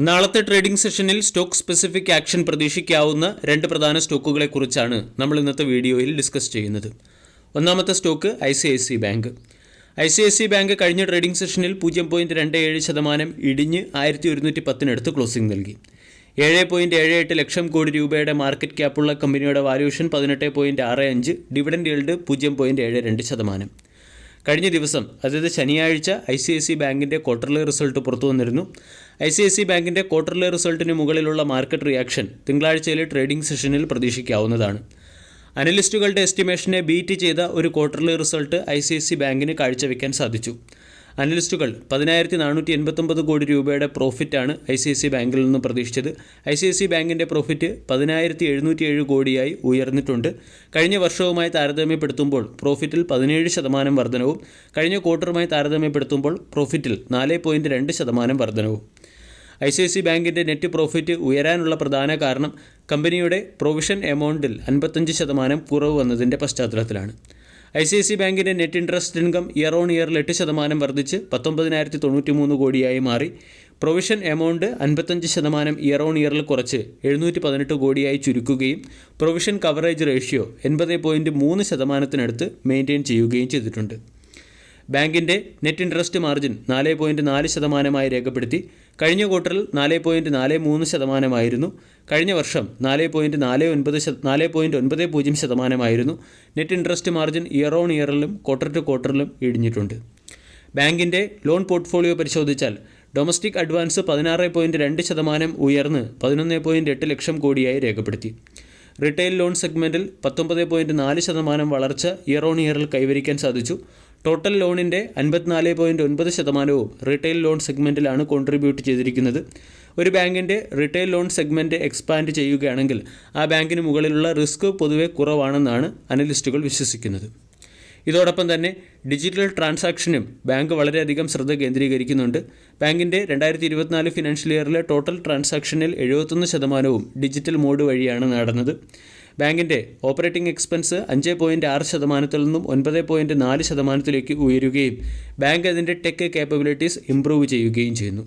നാളത്തെ ട്രേഡിംഗ് സെഷനിൽ stock specific action പ്രതീക്ഷിക്കാവുന്ന രണ്ട് പ്രധാന സ്റ്റോക്കുകളെക്കുറിച്ചാണ് നമ്മൾ ഇന്നത്തെ വീഡിയോയിൽ ഡിസ്കസ് ചെയ്യുന്നത്. ഒന്നാമത്തെ stock ICICI bank. ICICI bank കഴിഞ്ഞ ട്രേഡിംഗ് സെഷനിൽ 0.27% ഇടിഞ്ഞ് 1110 ക്ലോസിംഗ് നൽകി. 7.78 ലക്ഷം കോടി രൂപയുടെ മാർക്കറ്റ് ക്യാപ്പുള്ള കമ്പനിയുടെ വാല്യൂഷൻ 18.65, ഡിവിഡൻഡ് യീൽഡ് 0.72%. കഴിഞ്ഞ ദിവസം, അതായത് ശനിയാഴ്ച, ICICI ബാങ്കിൻ്റെ ക്വാർട്ടർലി റിസൾട്ട് പുറത്തു വന്നിരുന്നു. ICICI ബാങ്കിൻ്റെ ക്വാർട്ടർലി റിസൾട്ടിന് മുകളിലുള്ള മാർക്കറ്റ് റിയാക്ഷൻ തിങ്കളാഴ്ചയിലെ ട്രേഡിംഗ് സെഷനിൽ പ്രതീക്ഷിക്കാവുന്നതാണ്. അനലിസ്റ്റുകളുടെ എസ്റ്റിമേഷനെ ബീറ്റ് ചെയ്ത ഒരു ക്വാർട്ടർലി റിസൾട്ട് ICICI ബാങ്കിന് കാഴ്ചവെക്കാൻ സാധിച്ചു. അനലിസ്റ്റുകൾ 10,489 കോടി രൂപയുടെ പ്രോഫിറ്റാണ് ICICI ബാങ്കിൽ നിന്ന് പ്രതീക്ഷിച്ചത്. ICICI ബാങ്കിൻ്റെ പ്രോഫിറ്റ് 10,707 കോടിയായി ഉയർന്നിട്ടുണ്ട്. കഴിഞ്ഞ വർഷവുമായി താരതമ്യപ്പെടുത്തുമ്പോൾ പ്രോഫിറ്റിൽ 17% വർധനവും, കഴിഞ്ഞ ക്വാർട്ടറുമായി താരതമ്യപ്പെടുത്തുമ്പോൾ പ്രോഫിറ്റിൽ 4.2% വർധനവും. ICICI ബാങ്കിൻ്റെ നെറ്റ് പ്രോഫിറ്റ് ഉയരാനുള്ള പ്രധാന കാരണം കമ്പനിയുടെ പ്രൊവിഷൻ എമൗണ്ടിൽ 55% കുറവ് വന്നതിൻ്റെ പശ്ചാത്തലത്തിലാണ്. ICICI ബാങ്കിൻ്റെ net interest income year on ഇയറിൽ 8% വർദ്ധിച്ച് 19,093 കോടിയായി മാറി. പ്രൊവിഷൻ എമൗണ്ട് 55% ഇയർ ഓൺ ഇയറിൽ കുറച്ച് 718 കോടിയായി ചുരുക്കുകയും പ്രൊവിഷൻ കവറേജ് റേഷ്യോ 80.3%-അടുത്ത് മെയിൻറ്റെയിൻ ചെയ്യുകയും ചെയ്തിട്ടുണ്ട്. ബാങ്കിൻ്റെ നെറ്റ് ഇൻട്രസ്റ്റ് മാർജിൻ 4.4%-ആയി രേഖപ്പെടുത്തി. കഴിഞ്ഞ ക്വാർട്ടറിൽ 4.43%-ആയിരുന്നു. കഴിഞ്ഞ വർഷം 4.90%-ആയിരുന്നു. Net interest margin year on ഇയറിലും ക്വാർട്ടർ ടു ക്വാർട്ടറിലും ഇടിഞ്ഞിട്ടുണ്ട്. ബാങ്കിൻ്റെ ലോൺ പോർട്ട്ഫോളിയോ പരിശോധിച്ചാൽ ഡൊമസ്റ്റിക് അഡ്വാൻസ് 16.2% ഉയർന്ന് 11.8 ലക്ഷം കോടിയായി രേഖപ്പെടുത്തി. റീറ്റെയിൽ ലോൺ സെഗ്മെൻറ്റിൽ 19.4% വളർച്ച ഇയർ ഓൺ ഇയറിൽ കൈവരിക്കാൻ സാധിച്ചു. ടോട്ടൽ ലോണിൻ്റെ 54.9%-വും റീറ്റെയിൽ ലോൺ സെഗ്മെൻറ്റിലാണ് കോൺട്രിബ്യൂട്ട് ചെയ്തിരിക്കുന്നത്. ഒരു ബാങ്കിൻ്റെ റീറ്റെയിൽ ലോൺ സെഗ്മെൻറ്റ് എക്സ്പാൻഡ് ചെയ്യുകയാണെങ്കിൽ ആ ബാങ്കിന് മുകളിലുള്ള റിസ്ക് പൊതുവെ കുറവാണെന്നാണ് അനലിസ്റ്റുകൾ വിശ്വസിക്കുന്നത്. ഇതോടൊപ്പം തന്നെ ഡിജിറ്റൽ ട്രാൻസാക്ഷനും ബാങ്ക് വളരെയധികം ശ്രദ്ധ കേന്ദ്രീകരിക്കുന്നുണ്ട്. ബാങ്കിൻ്റെ 2024 ഫിനാൻഷ്യൽ ഇയറിലെ ടോട്ടൽ ട്രാൻസാക്ഷനിൽ 71%-വും ഡിജിറ്റൽ മോഡ് വഴിയാണ് നടന്നത്. ബാങ്കിൻ്റെ ഓപ്പറേറ്റിംഗ് എക്സ്പെൻസ് 5.6%-ൽ നിന്നും 9.4%-ലേക്ക് ഉയരുകയും ബാങ്ക് അതിൻ്റെ ടെക് കേപ്പബിലിറ്റീസ് ഇംപ്രൂവ് ചെയ്യുകയും ചെയ്യുന്നു.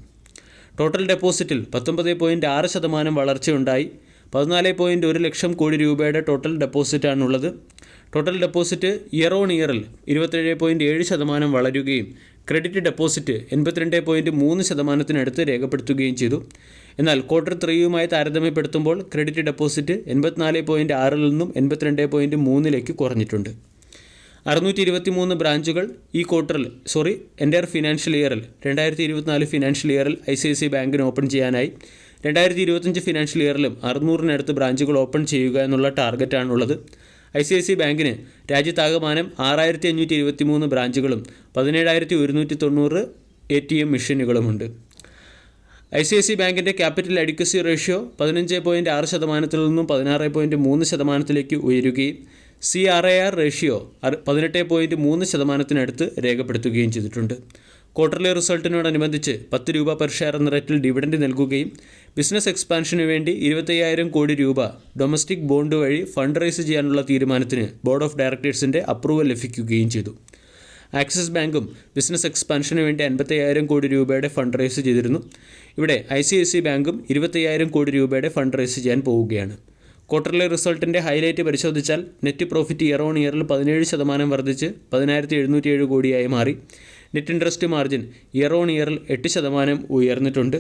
ടോട്ടൽ ഡെപ്പോസിറ്റിൽ 19.6% വളർച്ചയുണ്ടായി. 14.1 ലക്ഷം കോടി രൂപയുടെ ടോട്ടൽ ഡെപ്പോസിറ്റാണുള്ളത്. ടോട്ടൽ ഡെപ്പോസിറ്റ് ഇയർ ഓൺ ഇയറിൽ 27.7% വളരുകയും ക്രെഡിറ്റ് ഡെപ്പോസിറ്റ് 82.3%-അടുത്ത് രേഖപ്പെടുത്തുകയും ചെയ്തു. എന്നാൽ ക്വാർട്ടർ 3യുമായി താരതമ്യപ്പെടുത്തുമ്പോൾ ക്രെഡിറ്റ് ഡെപ്പോസിറ്റ് 84.6-ൽ നിന്നും 82.3-ലേക്ക് കുറഞ്ഞിട്ടുണ്ട്. 623 ബ്രാഞ്ചുകൾ എൻ്റയർ ഫിനാൻഷ്യൽ ഇയറിൽ 2024 ഫിനാൻഷ്യൽ ഇയറിൽ ICICI ബാങ്കിന് ഓപ്പൺ ചെയ്യാനായി. 2025 ഫിനാൻഷ്യൽ ഇയറിലും 600-നടുത്ത് ബ്രാഞ്ചുകൾ ഓപ്പൺ ചെയ്യുക എന്നുള്ള ടാർഗറ്റാണുള്ളത്. ICICI ബാങ്കിന് രാജ്യത്താകമാനം 6,523 ബ്രാഞ്ചുകളും 17,190 ATM മെഷീനുകളുമുണ്ട്. ICICI ബാങ്കിൻ്റെ ക്യാപിറ്റൽ അഡിക്വസി റേഷ്യോ 15.6%-ൽ നിന്നും 16.3%-ലേക്ക് ഉയരുകയും CRAR റേഷ്യോ 18.3%-അടുത്ത് രേഖപ്പെടുത്തുകയും ചെയ്തിട്ടുണ്ട്. ക്വാർട്ടർലി റിസൾട്ടിനോടനുബന്ധിച്ച് 10 രൂപ പെർ ഷെയർ എന്ന റേറ്റിൽ ഡിവിഡൻഡ് നൽകുകയും ബിസിനസ് എക്സ്പാൻഷനു വേണ്ടി 25,000 കോടി രൂപ ഡൊമസ്റ്റിക് ബോണ്ട് വഴി ഫണ്ട് റൈസ് ചെയ്യാനുള്ള തീരുമാനത്തിന് ബോർഡ് ഓഫ് ഡയറക്ടേഴ്സിൻ്റെ അപ്രൂവൽ ലഭിക്കുകയും ചെയ്തു. ആക്സിസ് ബാങ്കും ബിസിനസ് എക്സ്പാൻഷനു വേണ്ടി 55,000 കോടി രൂപയുടെ ഫണ്ട് റൈസ് ചെയ്തിരുന്നു. ഇവിടെ ICICI ബാങ്കും 25,000 കോടി രൂപയുടെ ഫണ്ട് റൈസ് ചെയ്യാൻ പോവുകയാണ്. ക്വാർട്ടർലി റിസൾട്ടിൻ്റെ ഹൈലൈറ്റ് പരിശോധിച്ചാൽ നെറ്റ് പ്രോഫിറ്റ് ഇയർ ഓൺ ഇയറിൽ 17% വർദ്ധിച്ച് 10,707 കോടിയായി മാറി. Net interest margin year on ഇയറിൽ 8% ഉയർന്നിട്ടുണ്ട്.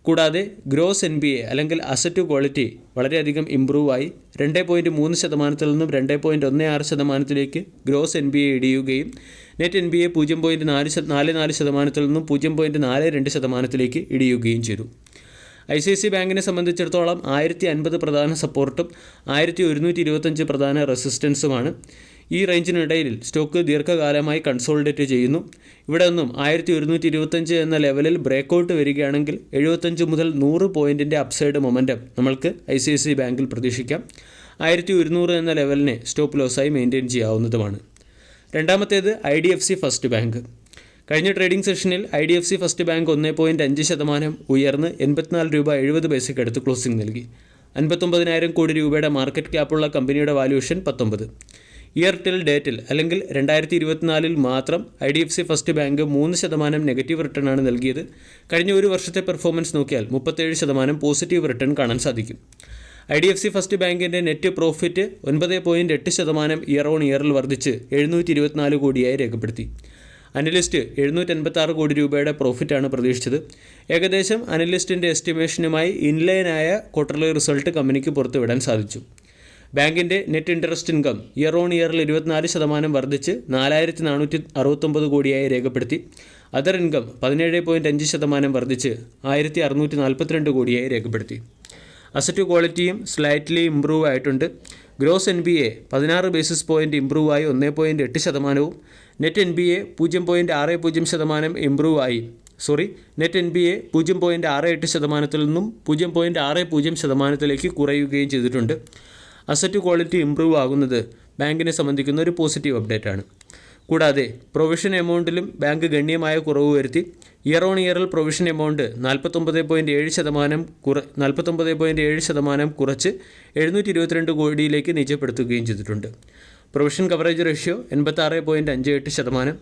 കൂടാതെ ഗ്രോസ് NPA അല്ലെങ്കിൽ അസറ്റ് ക്വാളിറ്റി വളരെയധികം ഇംപ്രൂവായി. 2.3%-ൽ നിന്നും 2.16%-ലേക്ക് ഗ്രോസ് NPA ഇടിയുകയും നെറ്റ് NPA 0.44%-ൽ നിന്നും 0.42%-ലേക്ക് ഇടിയുകയും ചെയ്തു. ICICI ബാങ്കിനെ സംബന്ധിച്ചിടത്തോളം 1,050 പ്രധാന സപ്പോർട്ടും 1,125 പ്രധാന റെസിസ്റ്റൻസുമാണ്. ഈ റേഞ്ചിനിടയിൽ സ്റ്റോക്ക് ദീർഘകാലമായി കൺസോളിഡേറ്റ് ചെയ്യുന്നു. ഇവിടെ നിന്നും 1,125 എന്ന ലെവലിൽ ബ്രേക്കൗട്ട് വരികയാണെങ്കിൽ 75 മുതൽ 100 പോയിൻറ്റിൻ്റെ അപ്സൈഡ് മൊമെൻറ്റം നമ്മൾക്ക് ICICI ബാങ്കിൽ പ്രതീക്ഷിക്കാം. 1,100 എന്ന ലെവലിനെ സ്റ്റോപ്പ് ലോസായി മെയിൻറ്റെയിൻ ചെയ്യാവുന്നതുമാണ്. രണ്ടാമത്തേത് IDFC ഫസ്റ്റ് ബാങ്ക്. കഴിഞ്ഞ ട്രേഡിംഗ് സെഷനിൽ IDFC ഫസ്റ്റ് ബാങ്ക് 1.5% ഉയർന്ന് 84 രൂപ 70 പൈസയ്ക്കടുത്ത് ക്ലോസിംഗ് നൽകി. 59,000 കോടി രൂപയുടെ മാർക്കറ്റ് ക്യാപ്പുള്ള കമ്പനിയുടെ വാല്യൂഷൻ 19. ഇയർ ടിൽ ഡേറ്റിൽ അല്ലെങ്കിൽ 2024 മാത്രം IDFC first bank 3% negative return ആണ് നൽകിയത്. കഴിഞ്ഞ ഒരു വർഷത്തെ പെർഫോമൻസ് നോക്കിയാൽ 37% പോസിറ്റീവ് റിട്ടേൺ കാണാൻ സാധിക്കും. IDFC ഫസ്റ്റ് ബാങ്കിൻ്റെ നെറ്റ് പ്രോഫിറ്റ് 9.8% ഇയർ ഓൺ ഇയറിൽ വർദ്ധിച്ച് 724 കോടിയായി രേഖപ്പെടുത്തി. അനലിസ്റ്റ് 786 കോടി രൂപയുടെ പ്രോഫിറ്റാണ് പ്രതീക്ഷിച്ചത്. ഏകദേശം അനലിസ്റ്റിൻ്റെ എസ്റ്റിമേഷനുമായി ഇൻലൈനായ ക്വാർട്ടർലി റിസൾട്ട് കമ്പനിക്ക് പുറത്തുവിടാൻ സാധിച്ചു. ബാങ്കിൻ്റെ net interest income year on ഇയറിൽ 24% വർദ്ധിച്ച് 4469 കോടിയായി രേഖപ്പെടുത്തി. അതർ ഇൻകം 17.5% വർദ്ധിച്ച് 1642 കോടിയായി രേഖപ്പെടുത്തി. അസറ്റ് ക്വാളിറ്റിയും സ്ലൈറ്റ്ലി ഇംപ്രൂവ് ആയിട്ടുണ്ട്. Gross NPA 16 basis point improve ആയി 1.8%, നെറ്റ് NPA 0.60% ഇംപ്രൂവ് ആയി നെറ്റ് NPA 0.68% നിന്നും 0.60% കുറയുകയും ചെയ്തിട്ടുണ്ട്. അസറ്റ് ക്വാളിറ്റി ഇംപ്രൂവ് ആകുന്നത് ബാങ്കിനെ സംബന്ധിക്കുന്ന ഒരു പോസിറ്റീവ് അപ്ഡേറ്റ് ആണ്. കൂടാതെ പ്രൊവിഷൻ എമൗണ്ടിലും ബാങ്ക് ഗണ്യമായ കുറവ് വരുത്തി. ഇയർ ഓൺ ഇയറിൽ പ്രൊവിഷൻ എമൗണ്ട് 49.7% കുറച്ച് 722 കോടിയിലേക്ക് നിജപ്പെടുത്തുകയും ചെയ്തിട്ടുണ്ട്. Provision coverage ratio 86.58%.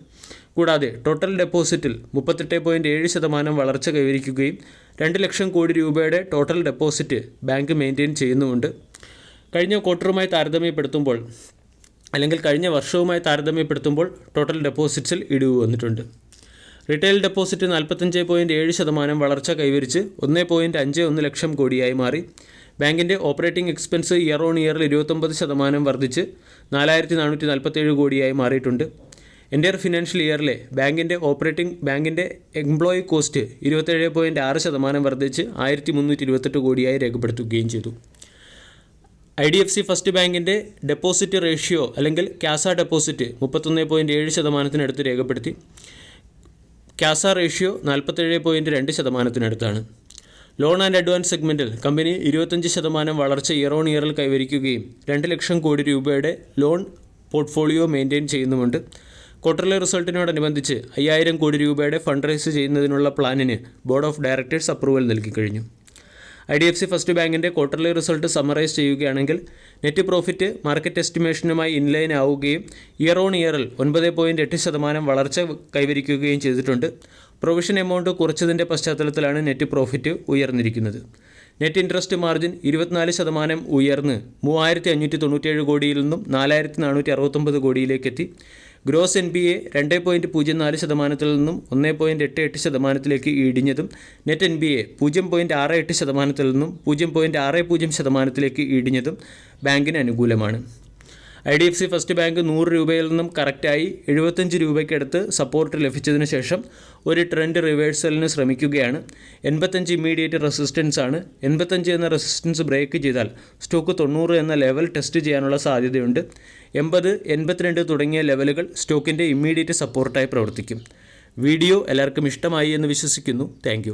കൂടാതെ ടോട്ടൽ ഡെപ്പോസിറ്റിൽ 38.7% വളർച്ച കൈവരിക്കുകയും 2 ലക്ഷം കോടി രൂപയുടെ ടോട്ടൽ ഡെപ്പോസിറ്റ് ബാങ്ക് മെയിൻറ്റെയിൻ ചെയ്യുന്നുമുണ്ട്. കഴിഞ്ഞ ക്വാർട്ടറുമായി താരതമ്യപ്പെടുത്തുമ്പോൾ അല്ലെങ്കിൽ കഴിഞ്ഞ വർഷവുമായി താരതമ്യപ്പെടുത്തുമ്പോൾ ടോട്ടൽ ഡെപ്പോസിറ്റ്സിൽ ഇടിവ് വന്നിട്ടുണ്ട്. റീറ്റെയിൽ ഡെപ്പോസിറ്റ് 45.7% വളർച്ച കൈവരിച്ച് 1.51 ലക്ഷം കോടിയായി മാറി. ബാങ്കിൻ്റെ ഓപ്പറേറ്റിംഗ് എക്സ്പെൻസ് ഇയർ ഓൺ ഇയറിൽ 29% വർദ്ധിച്ച് 4447 കോടിയായി മാറിയിട്ടുണ്ട്. എൻ്റയർ ഫിനാൻഷ്യൽ ഇയറിലെ ബാങ്കിൻ്റെ എംപ്ലോയി കോസ്റ്റ് 27.6% വർദ്ധിച്ച് 1328 കോടിയായി രേഖപ്പെടുത്തുകയും ചെയ്തു. IDFC ഫസ്റ്റ് ബാങ്കിൻ്റെ ഡെപ്പോസിറ്റ് റേഷ്യോ അല്ലെങ്കിൽ കാസ ഡെപ്പോസിറ്റ് 31.7% രേഖപ്പെടുത്തി. CASA ratio 47.2% loan and advance സെഗ്മെൻറ്റിൽ കമ്പനി 25% വളർച്ച ഇയർ ഓൺ ഇയറിൽ കൈവരിക്കുകയും 2 ലക്ഷം കോടി രൂപയുടെ ലോൺ പോർട്ട്ഫോളിയോ മെയിൻറ്റെയിൻ ചെയ്യുന്നുമുണ്ട്. ക്വാർട്ടർലി റിസൾട്ടിനോടനുബന്ധിച്ച് 5000 കോടി രൂപയുടെ ഫണ്ട് റൈസ് ചെയ്യുന്നതിനുള്ള പ്ലാനിന് ബോർഡ് ഓഫ് ഡയറക്ടേഴ്സ് അപ്രൂവൽ നൽകിക്കഴിഞ്ഞു. IDFC ഫസ്റ്റ് ബാങ്കിൻ്റെ ക്വാർട്ടർലി റിസൾട്ട് സമ്മറൈസ് ചെയ്യുകയാണെങ്കിൽ നെറ്റ് പ്രോഫിറ്റ് മാർക്കറ്റ് എസ്റ്റിമേഷനുമായി ഇൻലൈൻ ആവുകയും ഇയർ ഓൺ ഇയറിൽ 9.8% വളർച്ച കൈവരിക്കുകയും ചെയ്തിട്ടുണ്ട്. പ്രൊവിഷൻ എമൗണ്ട് കുറച്ചതിൻ്റെ പശ്ചാത്തലത്തിലാണ് നെറ്റ് പ്രോഫിറ്റ് ഉയർന്നിരിക്കുന്നത്. നെറ്റ് ഇൻട്രസ്റ്റ് മാർജിൻ 24% ഉയർന്ന് 3597 കോടിയിൽ നിന്നും 4469 കോടിയിലേക്കെത്തി. ഗ്രോസ് NPA 2.04% നിന്നും 1.88% ഇടിഞ്ഞതും നെറ്റ് NPA 0.68% നിന്നും 0.60% ഇടിഞ്ഞതും ബാങ്കിന് അനുകൂലമാണ്. IDFC ഫസ്റ്റ് ബാങ്ക് 100 രൂപയിൽ നിന്നും കറക്റ്റായി 75 രൂപയ്ക്കടുത്ത് സപ്പോർട്ട് ലഭിച്ചതിന് ശേഷം ഒരു ട്രെൻഡ് റിവേഴ്സലിന് ശ്രമിക്കുകയാണ്. 85 ഇമ്മീഡിയറ്റ് റെസിസ്റ്റൻസ് ആണ്. 85 എന്ന റെസിസ്റ്റൻസ് ബ്രേക്ക് ചെയ്താൽ സ്റ്റോക്ക് 90 എന്ന ലെവൽ ടെസ്റ്റ് ചെയ്യാനുള്ള സാധ്യതയുണ്ട്. 80, 82 തുടങ്ങിയ ലെവലുകൾ സ്റ്റോക്കിൻ്റെ ഇമ്മീഡിയറ്റ് സപ്പോർട്ടായി പ്രവർത്തിക്കും. വീഡിയോ എല്ലാവർക്കും ഇഷ്ടമായി എന്ന് വിശ്വസിക്കുന്നു. താങ്ക്